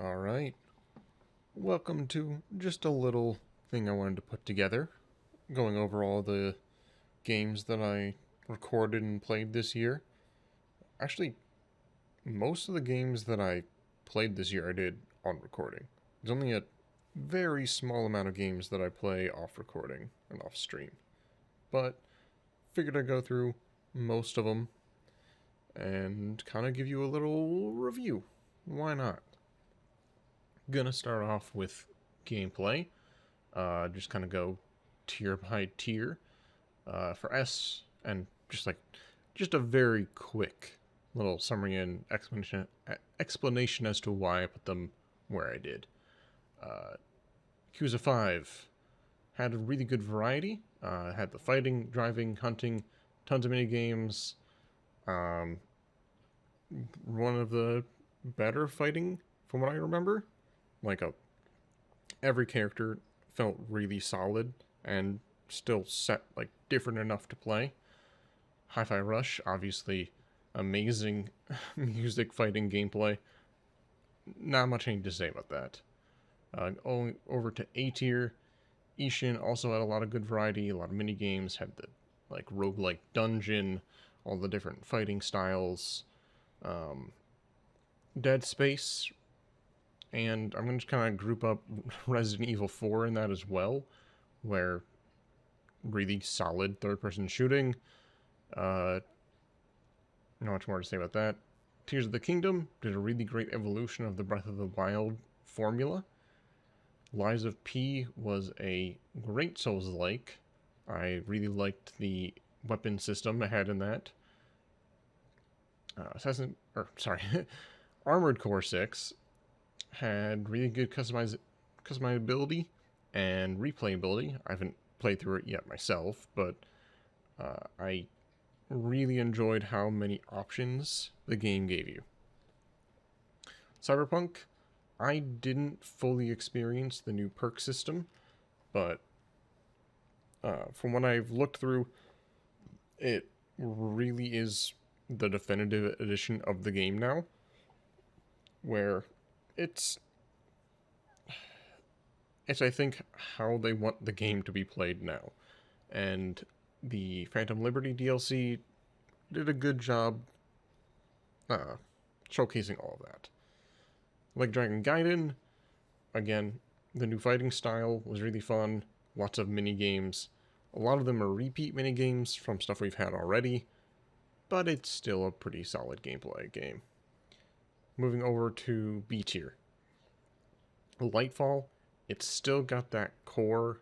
Alright, welcome to just a little thing I wanted to put together, going over all the games that I recorded and played this year. Actually, most of the games that I played this year I did on recording. There's only a very small amount of games that I play off recording and off stream. But figured I'd go through most of them and kind of give you a little review. Why not? Gonna start off with gameplay. Just kind of go tier by tier. For S, and just a very quick little summary and explanation as to why I put them where I did. Yakuza 5 had a really good variety. Had the fighting, driving, hunting, tons of mini games. One of the better fighting, from what I remember. Every character felt really solid and still set different enough to play. Hi-Fi Rush, obviously amazing music fighting gameplay. Not much I need to say about that. Over to A tier. Ishin also had a lot of good variety, a lot of mini games, had the roguelike dungeon, all the different fighting styles. Dead Space, and I'm going to kind of group up Resident Evil 4 in that as well, where really solid third-person shooting. Not much more to say about that. Tears of the Kingdom did a really great evolution of the Breath of the Wild formula. Lies of P was a great Souls-like. I really liked the weapon system I had in that. Armored Core 6 had really good customizability and replayability. I haven't played through it yet myself, but I really enjoyed how many options the game gave you. Cyberpunk, I didn't fully experience the new perk system, but from what I've looked through, it really is the definitive edition of the game now, where it's I think how they want the game to be played now. And the Phantom Liberty DLC did a good job showcasing all of that. Like Dragon Gaiden, again, the new fighting style was really fun. Lots of mini games. A lot of them are repeat mini games from stuff we've had already, but it's still a pretty solid gameplay game. Moving over to B tier. Lightfall, it's still got that core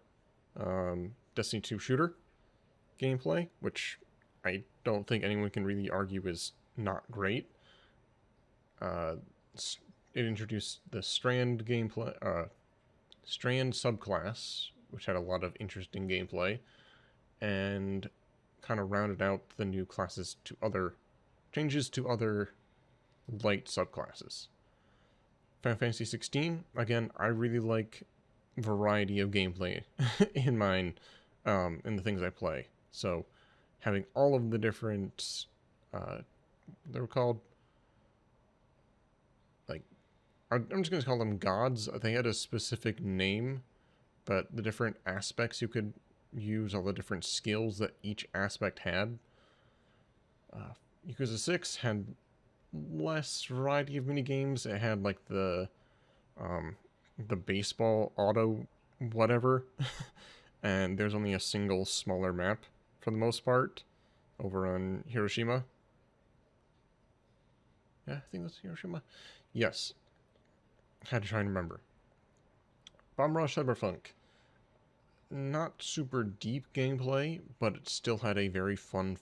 Destiny 2 shooter gameplay, which I don't think anyone can really argue is not great. It introduced the Strand gameplay, Strand subclass, which had a lot of interesting gameplay, and kind of rounded out the new classes to other changes to other light subclasses. Final Fantasy 16, again, I really like variety of gameplay in mine, in the things I play. So having all of the different, they were called, I'm just going to call them gods. They had a specific name, but the different aspects you could use, all the different skills that each aspect had. Yakuza 6 had less variety of mini games. It had the baseball auto whatever, and there's only a single smaller map for the most part over on Hiroshima. Yeah, I think that's Hiroshima. Yes. Had to try and remember. Bomb Rush Cyberpunk. Not super deep gameplay, but it still had a very fun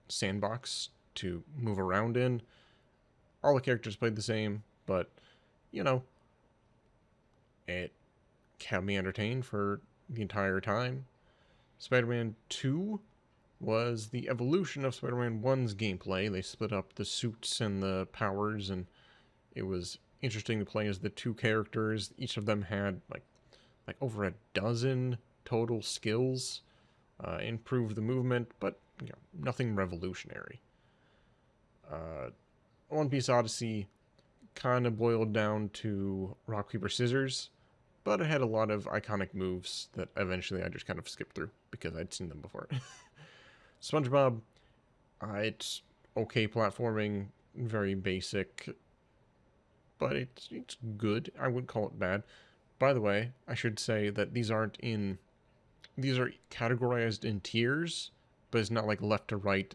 sandbox to move around in. All the characters played the same, but, it kept me entertained for the entire time. Spider-Man 2 was the evolution of Spider-Man 1's gameplay. They split up the suits and the powers, and it was interesting to play as the two characters. Each of them had like over a dozen total skills, improved the movement, but nothing revolutionary. One Piece Odyssey, kind of boiled down to rock, paper, scissors, but it had a lot of iconic moves that eventually I just kind of skipped through because I'd seen them before. SpongeBob, it's okay platforming, very basic, but it's good. I wouldn't call it bad. By the way, I should say that these are categorized in tiers, but it's not like left to right.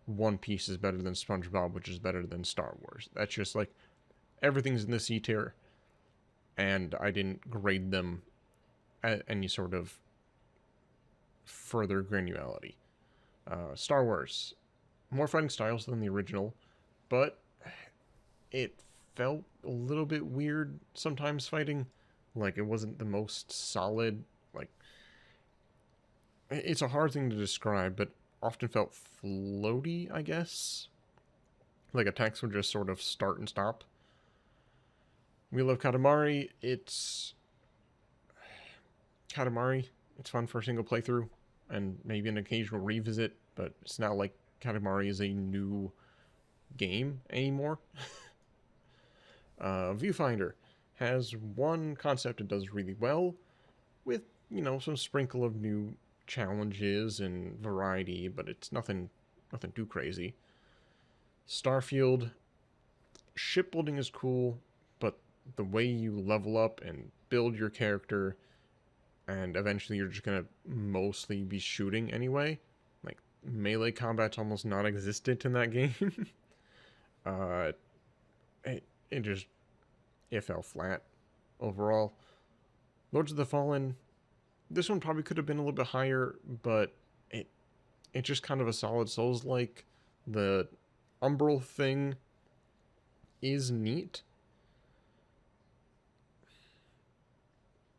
One Piece is better than SpongeBob, which is better than Star Wars. That's just like everything's in the C tier, and I didn't grade them at any sort of further granularity. Star Wars, more fighting styles than the original, but it felt a little bit weird sometimes fighting. Like, it wasn't the most solid. Like, it's a hard thing to describe, but often felt floaty, I guess. Like, attacks would just sort of start and stop. Wheel of Katamari, it's fun for a single playthrough, and maybe an occasional revisit, but it's not like Katamari is a new game anymore. Viewfinder has one concept it does really well, with, some sprinkle of new challenges and variety, but it's nothing too crazy. Starfield, shipbuilding is cool, but the way you level up and build your character, and eventually you're just gonna mostly be shooting anyway. Like, melee combat's almost non-existent in that game. It fell flat overall. Lords of the Fallen, this one probably could have been a little bit higher, but it's just kind of a solid Souls-like. The Umbral thing is neat.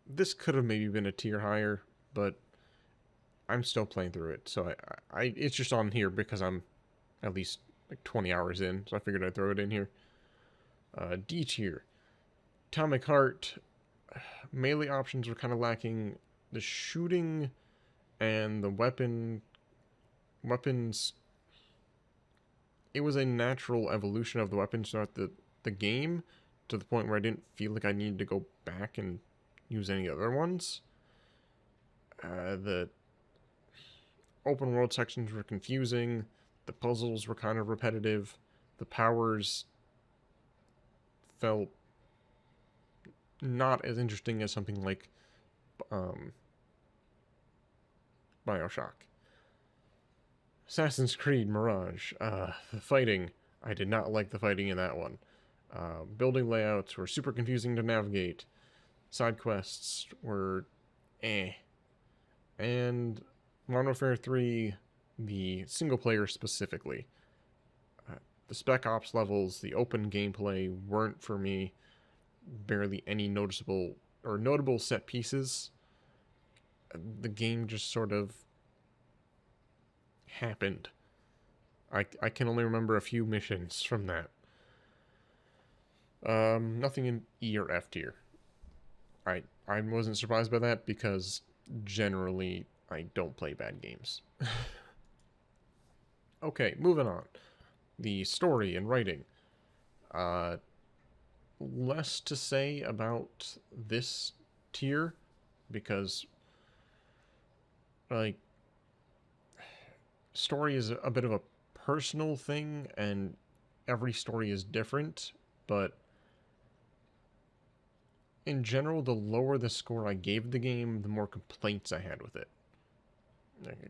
This could have maybe been a tier higher, but I'm still playing through it, so it's just on here because I'm at least like 20 hours in, so I figured I'd throw it in here. D tier. Atomic Heart, melee options were kind of lacking. The shooting and the weapons, it was a natural evolution of the weapons throughout the game, to the point where I didn't feel like I needed to go back and use any other ones. The open world sections were confusing. The puzzles were kind of repetitive. The powers felt not as interesting as something like Bioshock. Assassin's Creed Mirage. The fighting. I did not like the fighting in that one. Building layouts were super confusing to navigate. Side quests were eh. And Modern Warfare 3, the single player specifically. The Spec Ops levels, the open gameplay weren't for me. Barely any noticeable or notable set pieces. The game just sort of happened. I can only remember a few missions from that. Nothing in E or F tier. I wasn't surprised by that because generally I don't play bad games. Okay, moving on. The story and writing. Less to say about this tier because, like, story is a bit of a personal thing and every story is different, but in general, the lower the score I gave the game, the more complaints I had with it.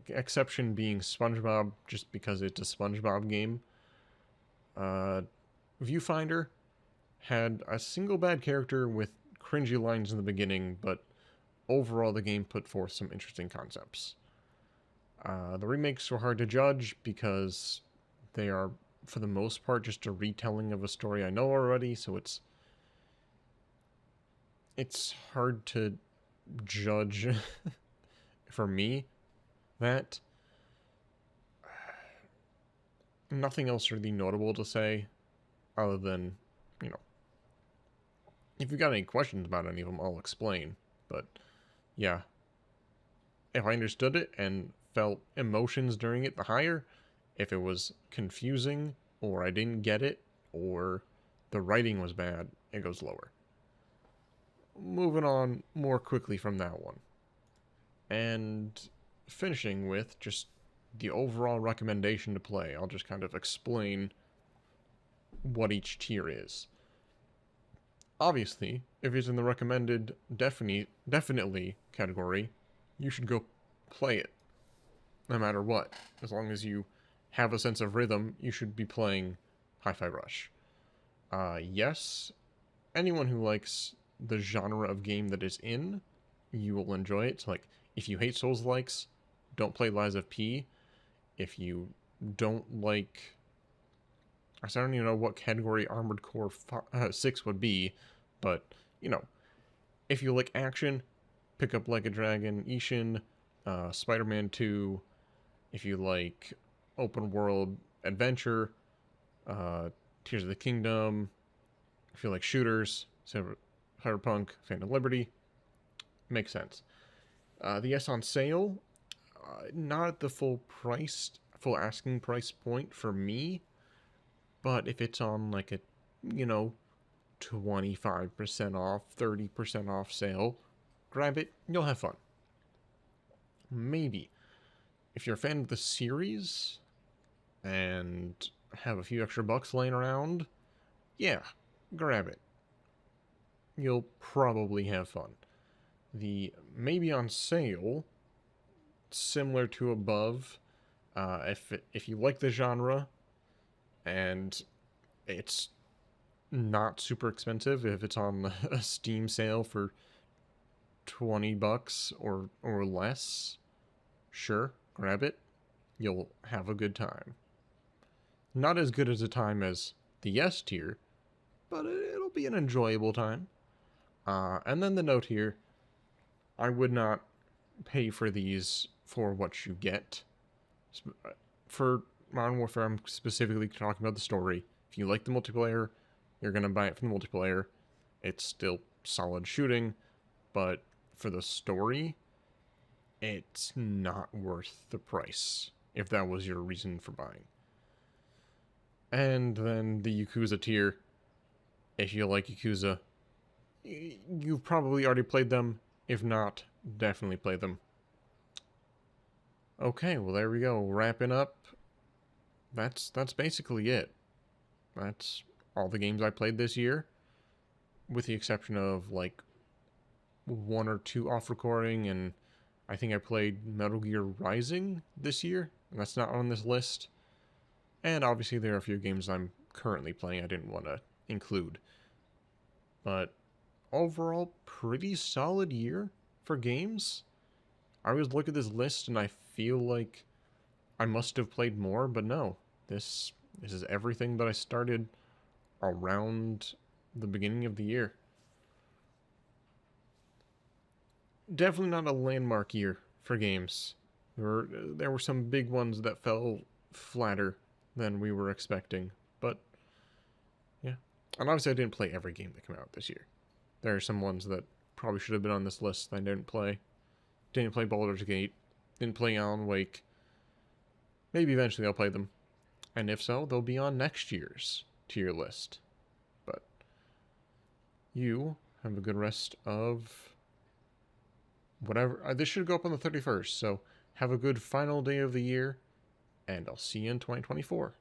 Exception being SpongeBob, just because it's a SpongeBob game. Viewfinder had a single bad character with cringy lines in the beginning, but overall the game put forth some interesting concepts. The remakes were hard to judge because they are, for the most part, just a retelling of a story I know already, so it's hard to judge for me that. Nothing else really notable to say other than, if you got any questions about any of them, I'll explain. But yeah, if I understood it and felt emotions during it, the higher. If it was confusing or I didn't get it or the writing was bad, it goes lower. Moving on more quickly from that one. And finishing with just the overall recommendation to play. I'll just kind of explain what each tier is. Obviously, if it's in the recommended definitely category, you should go play it. No matter what. As long as you have a sense of rhythm, you should be playing Hi-Fi Rush. Yes, anyone who likes the genre of game that is in, you will enjoy it. So, like, if you hate Souls-likes, don't play Lies of P. If you don't like... I don't even know what category Armored Core 6 would be, but, you know, if you like action, pick up Like a Dragon, Ishin, Spider-Man 2. If you like open world adventure, Tears of the Kingdom. If you like shooters, Cyberpunk, Phantom Liberty, makes sense. The yes on sale, not at the full asking price point for me, but if it's on like a, 25% off, 30% off sale, grab it, you'll have fun. Maybe. If you're a fan of the series and have a few extra bucks laying around, yeah, grab it. You'll probably have fun. The maybe on sale, similar to above, if you like the genre and it's not super expensive, if it's on a Steam sale for $20 or less, sure, grab it. You'll have a good time. Not as good as a time as the yes tier, but it'll be an enjoyable time. And then the note here, I would not pay for these for what you get. For Modern Warfare, I'm specifically talking about the story. If you like the multiplayer, you're going to buy it for the multiplayer. It's still solid shooting, but for the story, it's not worth the price, if that was your reason for buying. And then the Yakuza tier. If you like Yakuza, you've probably already played them. If not, definitely play them. Okay, well there we go. Wrapping up. That's basically it. That's all the games I played this year, with the exception of like one or two off recording, and I think I played Metal Gear Rising this year, and that's not on this list. And obviously there are a few games I'm currently playing I didn't want to include. But overall, pretty solid year for games. I always look at this list and I feel like I must have played more, but no. This is everything that I started around the beginning of the year. Definitely not a landmark year for games. There were some big ones that fell flatter than we were expecting, but yeah. And obviously I didn't play every game that came out this year. There are some ones that probably should have been on this list that I didn't play. Didn't play Baldur's Gate. Didn't play Alan Wake. Maybe eventually I'll play them. And if so, they'll be on next year's tier list. But you have a good rest of whatever. This should go up on the 31st, so have a good final day of the year, and I'll see you in 2024.